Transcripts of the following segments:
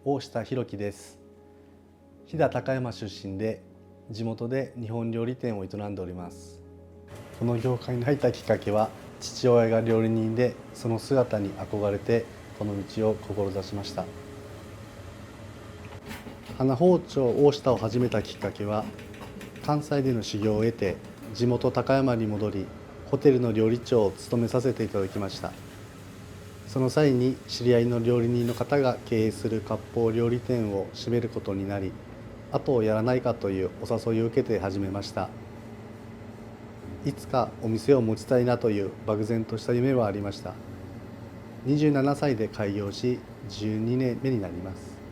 大下弘樹です。飛騨高山出身で、地元で日本料理店を営んでおります。この業界に入ったきっかけは、父親が料理人で、その姿に憧れてこの道を志しました。花包丁大下を始めたきっかけは、関西での修行を得て地元高山に戻り、ホテルの料理長を務めさせていただきました。その際に知り合いの料理人の方が経営する割烹料理店を閉めることになり、後をやらないかというお誘いを受けて始めました。いつかお店を持ちたいなという漠然とした夢はありました。27歳で開業し、12年目になります。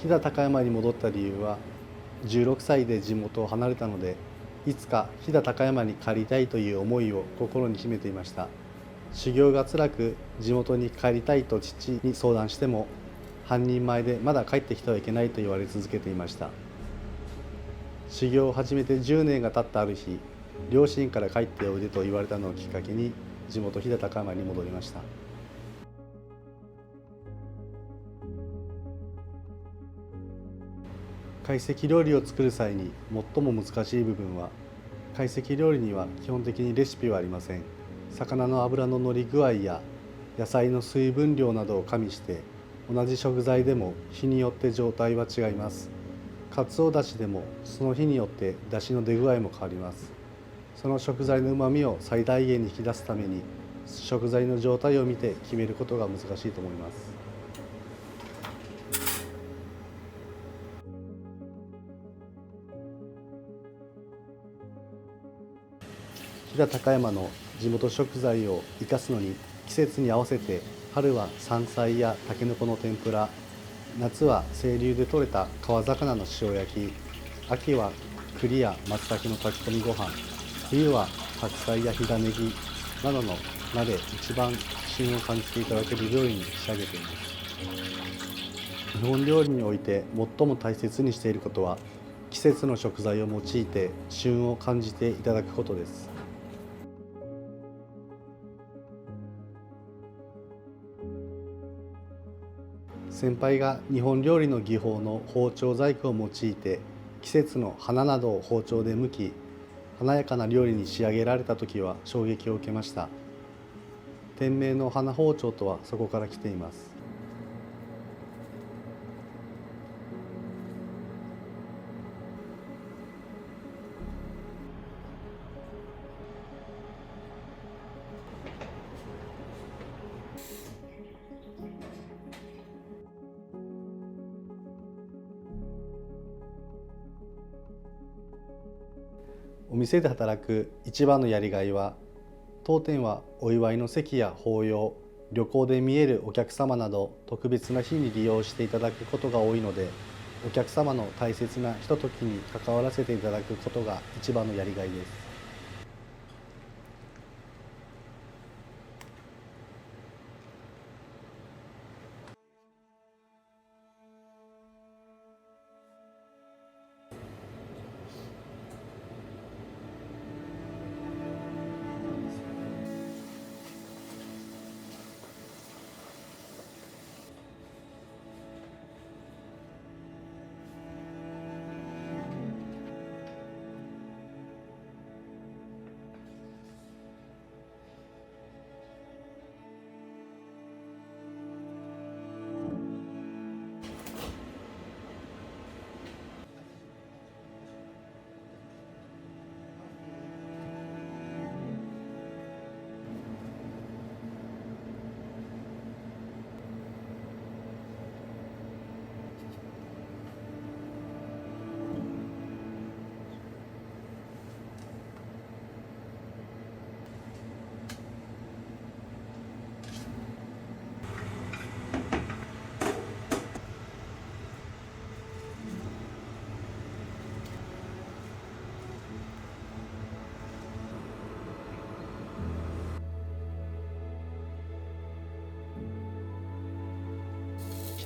飛騨高山に戻った理由は、16歳で地元を離れたので、いつか飛騨高山に帰りたいという思いを心に秘めていました。修行が辛く地元に帰りたいと父に相談しても、半人前でまだ帰ってきてはいけないと言われ続けていました。修行を始めて10年が経ったある日、両親から帰っておいでと言われたのをきっかけに、地元飛騨高山に戻りました。懐石料理を作る際に最も難しい部分は、懐石料理には基本的にレシピはありません。魚の脂の乗り具合や野菜の水分量などを加味して、同じ食材でも日によって状態は違います。かつおだしでもその日によってだしの出具合も変わります。その食材のうまみを最大限に引き出すために、食材の状態を見て決めることが難しいと思います。飛騨高山の地元食材を生かすのに、季節に合わせて春は山菜やたけのこの天ぷら、夏は清流で採れた川魚の塩焼き、秋は栗や松茸の炊き込みご飯、冬は白菜や飛騨ネギなどの菜で一番旬を感じていただける料理に仕上げています。日本料理において最も大切にしていることは、季節の食材を用いて旬を感じていただくことです。先輩が日本料理の技法の包丁細工を用いて、季節の花などを包丁で剥き、華やかな料理に仕上げられた時は衝撃を受けました。店名の花包丁とはそこから来ています。お店で働く一番のやりがいは、当店はお祝いの席や法要、旅行で見えるお客様など特別な日に利用していただくことが多いので、お客様の大切なひとときに関わらせていただくことが一番のやりがいです。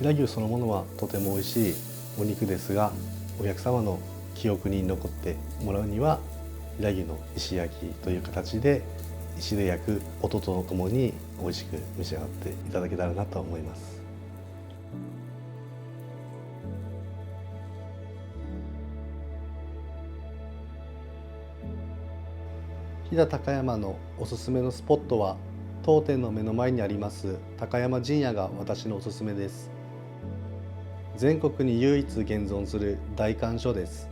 飛騨牛そのものはとても美味しいお肉ですが、お客様の記憶に残ってもらうには飛騨牛の石焼きという形で石で焼く音とともに美味しく召し上がっていただけたらなと思います。飛騨高山のおすすめのスポットは、当店の目の前にあります高山陣屋が私のおすすめです。全国に唯一現存する大観所です。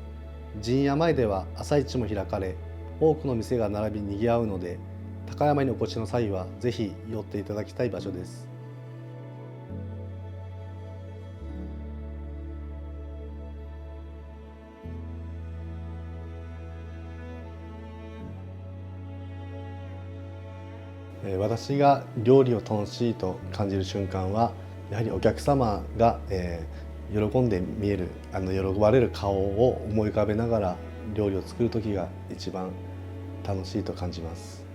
陣屋前では朝市も開かれ、多くの店が並びにぎわうので、高山にお越しの際はぜひ寄っていただきたい場所です。私が料理を楽しいと感じる瞬間は、やはりお客様が、喜んで見える、喜ばれる顔を思い浮かべながら料理を作る時が一番楽しいと感じます。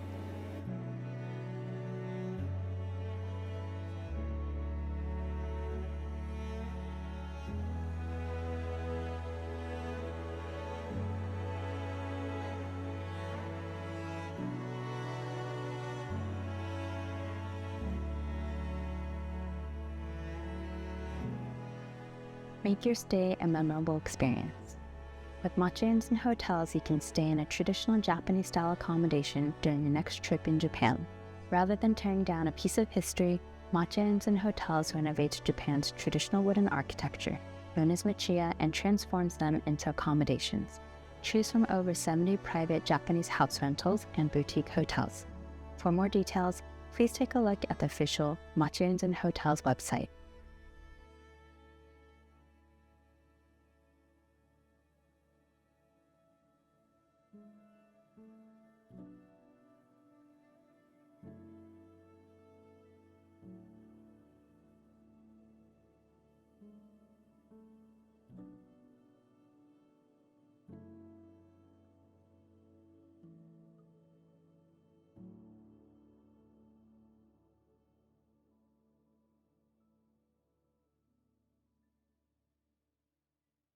Make your stay a memorable experience. With matcha inns and hotels, you can stay in a traditional Japanese-style accommodation during your next trip in Japan. Rather than tearing down a piece of history, matcha inns and hotels renovate Japan's traditional wooden architecture, known as machiya, and transforms them into accommodations. Choose from over 70 private Japanese house rentals and boutique hotels. For more details, please take a look at the official Matcha Inns and Hotels website.